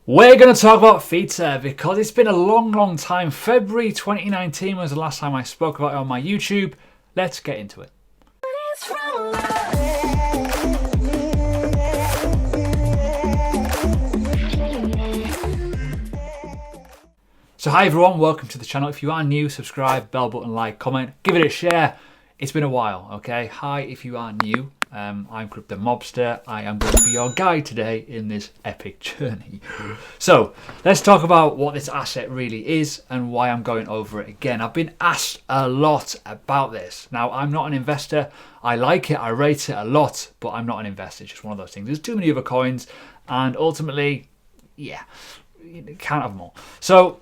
We're going to talk about Vita because it's been a long time. February 2019 was the last time I spoke about it on my YouTube. Let's get into it. So hi everyone, welcome to the channel. If you are new, subscribe, bell button, like, comment, give it a share. It's been a while, okay? Hi if you are new. I'm Crypto Mobster. I am going to be your guide today in this epic journey. So let's talk about what this asset really is and why I'm going over it again. I've been asked a lot about this. Now, I'm not an investor. I like it, I rate it a lot, but I'm not an investor. It's just one of those things. There's too many other coins, and ultimately, yeah, you can't have them all. So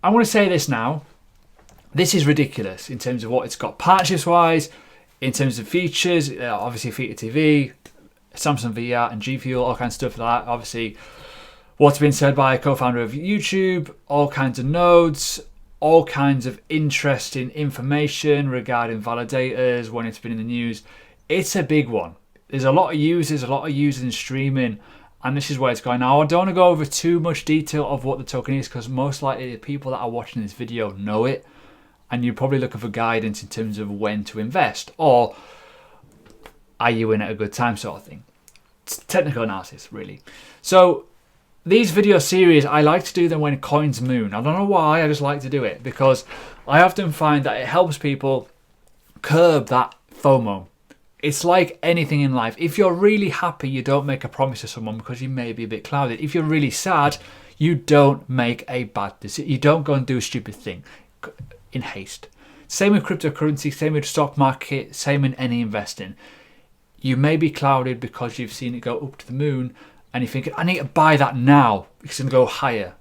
I want to say this now. This is ridiculous in terms of what it's got partnerships wise, in terms of features, obviously Vita TV, Samsung VR and G Fuel, all kinds of stuff like that. Obviously, what's been said by a co-founder of YouTube, all kinds of nodes, all kinds of interesting information regarding validators when it's been in the news. It's a big one. There's a lot of users in streaming, and this is where it's going. Now, I don't want to go over too much detail of what the token is because most likely the people that are watching this video know it, and you're probably looking for guidance in terms of when to invest, or are you in at a good time sort of thing. It's technical analysis, really. So these video series, I like to do them when coins moon. I don't know why, I just like to do it because I often find that it helps people curb that FOMO. It's like anything in life. If you're really happy, you don't make a promise to someone because you may be a bit clouded. If you're really sad, you don't make a bad decision. You don't go and do a stupid thing in haste. Same with cryptocurrency, same with stock market, same in any investing. You may be clouded because you've seen it go up to the moon and you're thinking, I need to buy that now. It's going to go higher.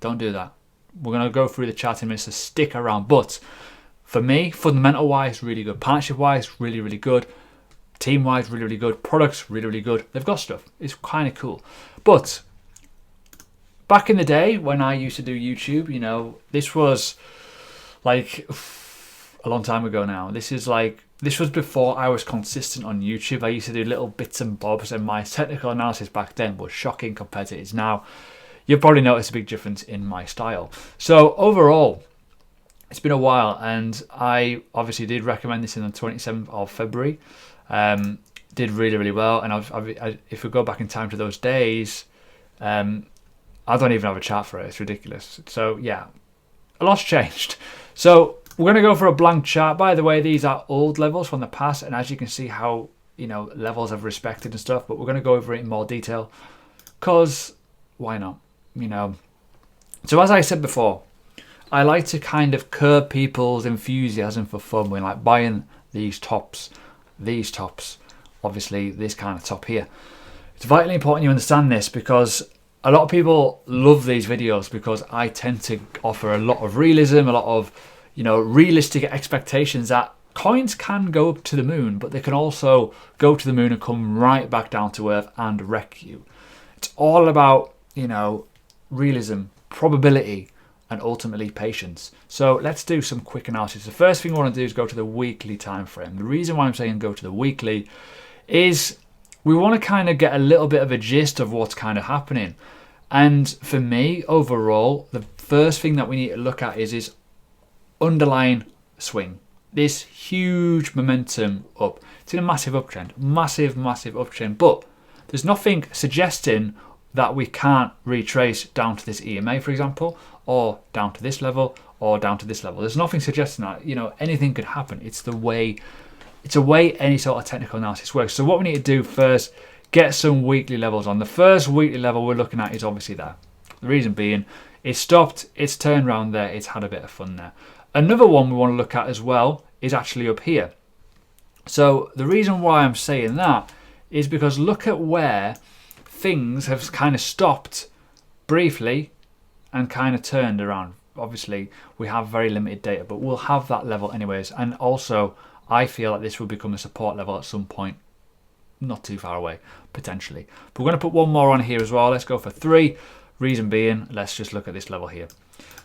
Don't do that. We're going to go through the chart in a minute, so stick around. But for me, fundamental wise, really good. Partnership wise, really good. Team wise, really good. Products, really good. They've got stuff. It's kind of cool. But back in the day when I used to do YouTube, you know, this was like a long time ago now. This was before I was consistent on YouTube. I used to do little bits and bobs, and my technical analysis back then was shocking compared to it is now. You'll probably notice a big difference in my style. So overall, it's been a while, and I obviously did recommend this in the 27th of February. Did really well, and if we go back in time to those days, I don't even have a chart for it. It's ridiculous. So yeah, a lot's changed. So we're going to go for a blank chart. By the way, these are old levels from the past, and as you can see how, you know, levels have respected and stuff, but we're going to go over it in more detail because why not, you know. So as I said before, I like to kind of curb people's enthusiasm for fun when like buying these tops, obviously this kind of top here. It's vitally important you understand this because a lot of people love these videos because I tend to offer a lot of realism, a lot of, you know, realistic expectations that coins can go up to the moon, but they can also go to the moon and come right back down to earth and wreck you. It's all about, you know, realism, probability, and ultimately patience. So let's do some quick analysis. The first thing I want to do is go to the weekly time frame. The reason why I'm saying go to the weekly is we want to kind of get a little bit of a gist of what's kind of happening. And for me, overall, the first thing that we need to look at is underlying swing. This huge momentum up. It's in a massive uptrend, massive uptrend, but there's nothing suggesting that we can't retrace down to this EMA, for example, or down to this level, or down to this level. There's nothing suggesting that, you know, anything could happen. It's a way any sort of technical analysis works. So what we need to do first, get some weekly levels on. The first weekly level we're looking at is obviously there. The reason being, it's stopped, it's turned around there, it's had a bit of fun there. Another one we want to look at as well is actually up here. So the reason why I'm saying that is because look at where things have kind of stopped briefly and kind of turned around. Obviously, we have very limited data, but we'll have that level anyways. And also, I feel like this will become a support level at some point, not too far away, potentially. But we're going to put one more on here as well. Let's go for 3. Reason being, let's just look at this level here.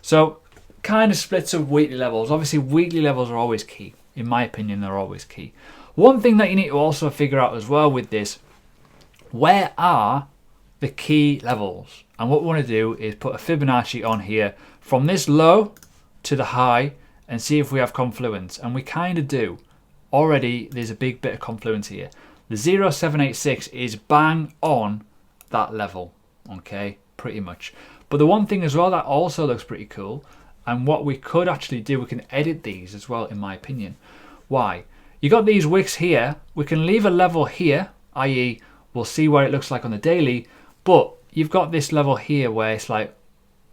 So, kind of splits of weekly levels. Obviously, weekly levels are always key. In my opinion, they're always key. One thing that you need to also figure out as well with this, where are the key levels. And what we want to do is put a Fibonacci on here from this low to the high and see if we have confluence. And we kind of do. Already there's a big bit of confluence here. The 0786 is bang on that level, okay, pretty much. But the one thing as well that also looks pretty cool, and what we could actually do, we can edit these as well, in my opinion. Why? You got these wicks here. We can leave a level here, i.e. we'll see what it looks like on the daily, but you've got this level here where it's like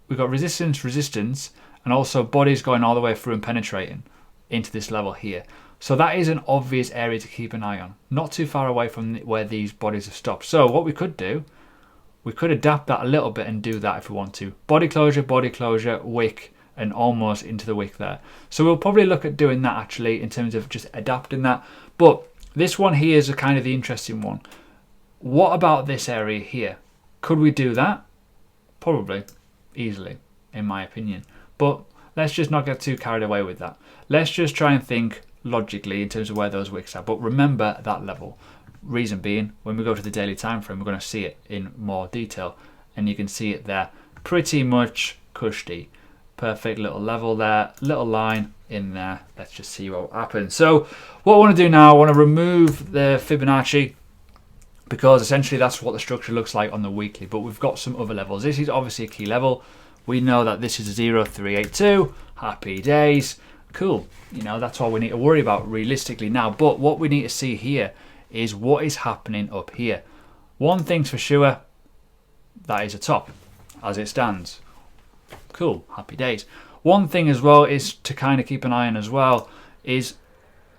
we've got resistance, resistance, and also bodies going all the way through and penetrating into this level here. So that is an obvious area to keep an eye on, not too far away from where these bodies have stopped. So what we could do, we could adapt that a little bit and do that if we want to. Body closure, wick, and almost into the wick there. So we'll probably look at doing that actually in terms of just adapting that. But this one here is a kind of the interesting one. What about this area here? Could we do that? Probably, easily, in my opinion. But let's just not get too carried away with that. Let's just try and think logically in terms of where those wicks are. But remember that level. Reason being, when we go to the daily time frame, we're going to see it in more detail, and you can see it there pretty much cushy. Perfect little level there, little line in there. Let's just see what happens. So what I want to do now, I want to remove the Fibonacci, because essentially that's what the structure looks like on the weekly, but we've got some other levels. This is obviously a key level. We know that this is a 0382, happy days, cool. You know, that's all we need to worry about realistically now. But what we need to see here is what is happening up here. One thing's for sure, that is a top as it stands. Cool, happy days. One thing as well is to kind of keep an eye on as well is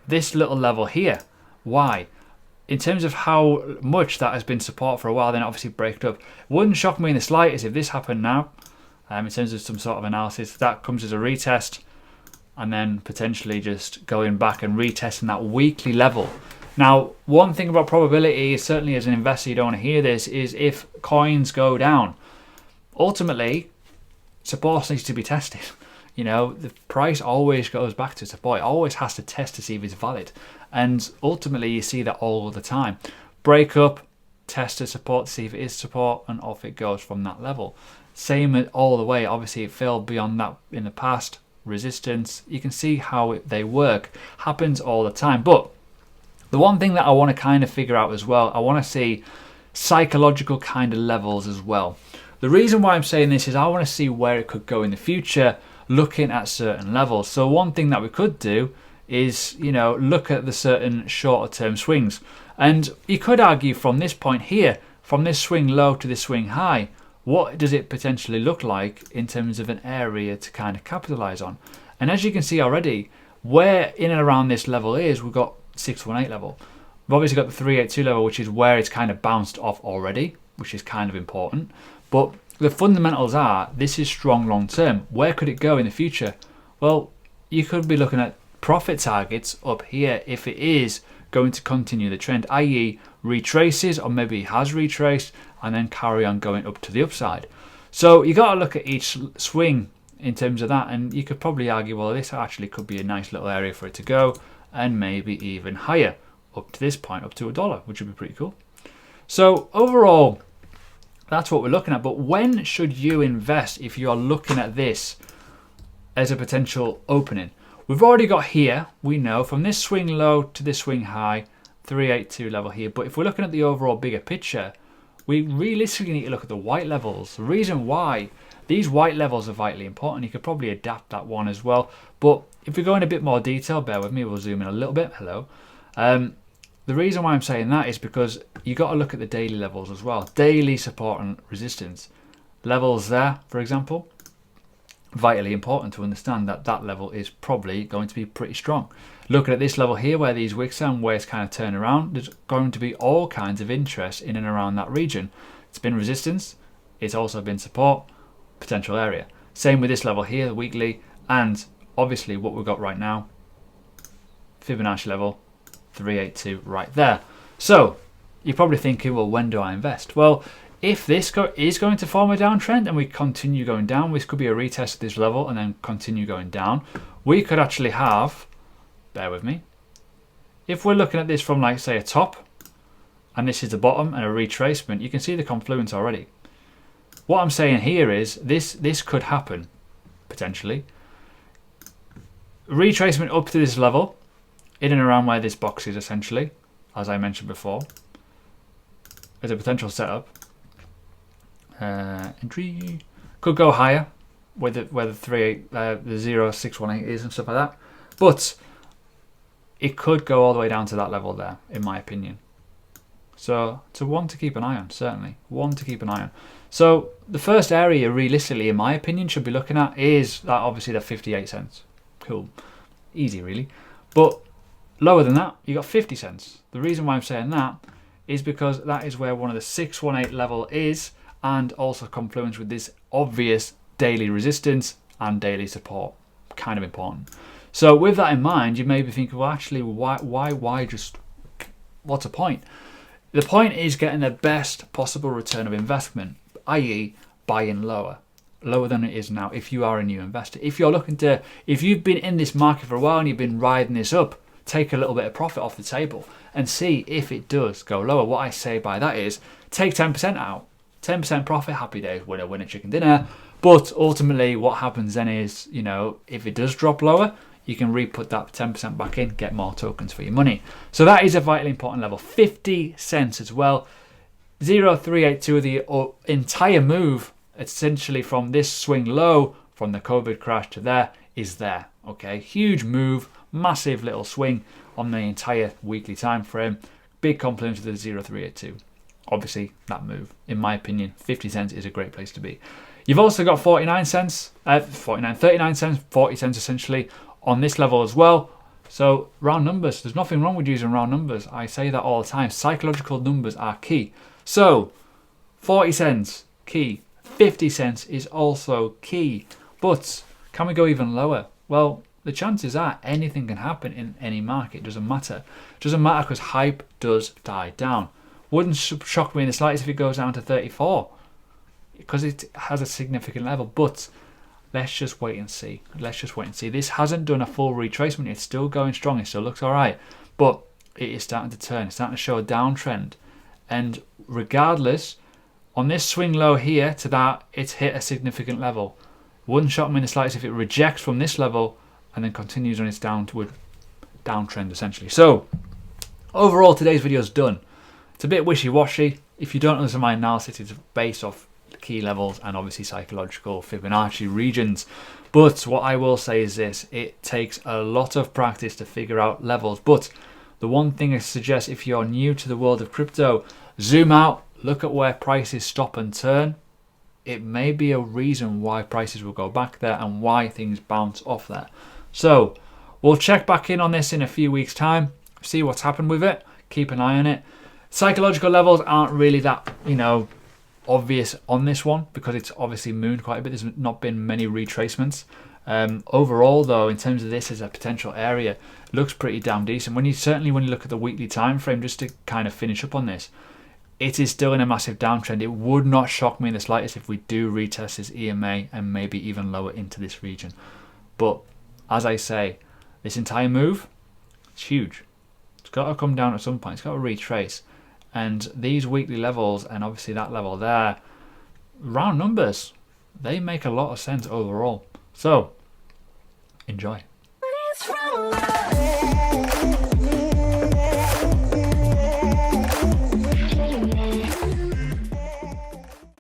this little level here. Why? In terms of how much that has been support for a while, then obviously break up. Wouldn't shock me in the slightest if this happened now. In terms of some sort of analysis, that comes as a retest, and then potentially just going back and retesting that weekly level. Now, one thing about probability is, certainly as an investor, you don't want to hear this, is if coins go down, ultimately, support needs to be tested. You know, the price always goes back to support. It always has to test to see if it's valid. And ultimately, you see that all the time. Break up, test the support to see if it is support, and off it goes from that level. Same all the way. Obviously, it fell beyond that in the past. Resistance, you can see how they work. Happens all the time. But the one thing that I want to kind of figure out as well, I want to see psychological kind of levels as well. The reason why I'm saying this is I want to see where it could go in the future, looking at certain levels. So one thing that we could do is, you know, look at the certain shorter term swings. And you could argue from this point here, from this swing low to this swing high, what does it potentially look like in terms of an area to kind of capitalize on? And as you can see already, where in and around this level is, we've got 618 level. We've obviously got the 382 level, which is where it's kind of bounced off already, which is kind of important. But the fundamentals are, this is strong long term. Where could it go in the future? Well, you could be looking at profit targets up here if it is going to continue the trend, i.e. retraces, or maybe has retraced and then carry on going up to the upside. So you got to look at each swing in terms of that, and you could probably argue, well, this actually could be a nice little area for it to go, and maybe even higher up to this point, up to $1, which would be pretty cool. So overall, that's what we're looking at. But when should you invest if you're looking at this as a potential opening? We've already got here, we know, from this swing low to this swing high, 382 level here. But if we're looking at the overall bigger picture, we realistically need to look at the white levels. The reason why these white levels are vitally important, you could probably adapt that one as well. But if we go in a bit more detail, bear with me, we'll zoom in a little bit. Hello. The reason why I'm saying that is because you got to look at the daily levels as well. Daily support and resistance. Levels there, for example, vitally important to understand that that level is probably going to be pretty strong. Looking at this level here where these wicks are and where it's kind of turned around, there's going to be all kinds of interest in and around that region. It's been resistance, it's also been support, potential area. Same with this level here, the weekly, and obviously what we've got right now, Fibonacci level, 382 right there. So you're probably thinking, well, when do I invest? Well, if this is going to form a downtrend and we continue going down, this could be a retest of this level and then continue going down. We could actually have, bear with me, if we're looking at this from, like, say, a top, and this is the bottom and a retracement, you can see the confluence already. What I'm saying here is this could happen potentially. Retracement up to this level, in and around where this box is essentially, as I mentioned before, as a potential setup. Entry could go higher where the 0618 is and stuff like that, but it could go all the way down to that level there, in my opinion. So it's one to keep an eye on, certainly one to keep an eye on. So the first area, realistically, in my opinion, should be looking at is that obviously the 58 cents. Cool, easy really. But lower than that, you got 50 cents. The reason why I'm saying that is because that is where one of the 618 level is, and also confluence with this obvious daily resistance and daily support. Kind of important. So with that in mind, you may be thinking, well, actually, why just, what's the point? The point is getting the best possible return of investment, i.e. buying lower than it is now if you are a new investor. If you're looking to, if you've been in this market for a while and you've been riding this up, take a little bit of profit off the table and see if it does go lower. What I say by that is take 10% out. 10% profit, happy days, winner, winner, chicken dinner. But ultimately what happens then is, you know, if it does drop lower, you can re-put that 10% back in, get more tokens for your money. So that is a vitally important level. 50 cents as well. 0382, the entire move, essentially from this swing low, from the COVID crash to there, is there. Okay, huge move, massive little swing on the entire weekly time frame. Big compliment to the 0382. Obviously, that move, in my opinion, 50 cents is a great place to be. You've also got 39 cents, 39 cents, 40 cents essentially on this level as well. So round numbers, there's nothing wrong with using round numbers. I say that all the time. Psychological numbers are key. So 40 cents, key. 50 cents is also key. But can we go even lower? Well, the chances are anything can happen in any market. It doesn't matter. It doesn't matter because hype does die down. Wouldn't shock me in the slightest if it goes down to 34 because it has a significant level. But let's just wait and see. Let's just wait and see. This hasn't done a full retracement. It's still going strong. It still looks all right. But it is starting to turn. It's starting to show a downtrend. And regardless, on this swing low here to that, it's hit a significant level. Wouldn't shock me in the slightest if it rejects from this level and then continues on its downward downtrend essentially. So overall, today's video is done. It's a bit wishy-washy. If you don't understand my analysis, it's based off key levels and obviously psychological Fibonacci regions. But what I will say is this: it takes a lot of practice to figure out levels. But the one thing I suggest, if you're new to the world of crypto, zoom out, look at where prices stop and turn. It may be a reason why prices will go back there and why things bounce off there. So we'll check back in on this in a few weeks' time, see what's happened with it, keep an eye on it. Psychological levels aren't really that, you know, obvious on this one because it's obviously mooned quite a bit. There's not been many retracements. Overall, though, in terms of this as a potential area, it looks pretty damn decent. When you look at the weekly time frame, just to kind of finish up on this, it is still in a massive downtrend. It would not shock me in the slightest if we do retest this EMA and maybe even lower into this region. But as I say, this entire move, it's huge. It's got to come down at some point. It's got to retrace. And these weekly levels, and obviously that level there, round numbers, they make a lot of sense overall. So, enjoy.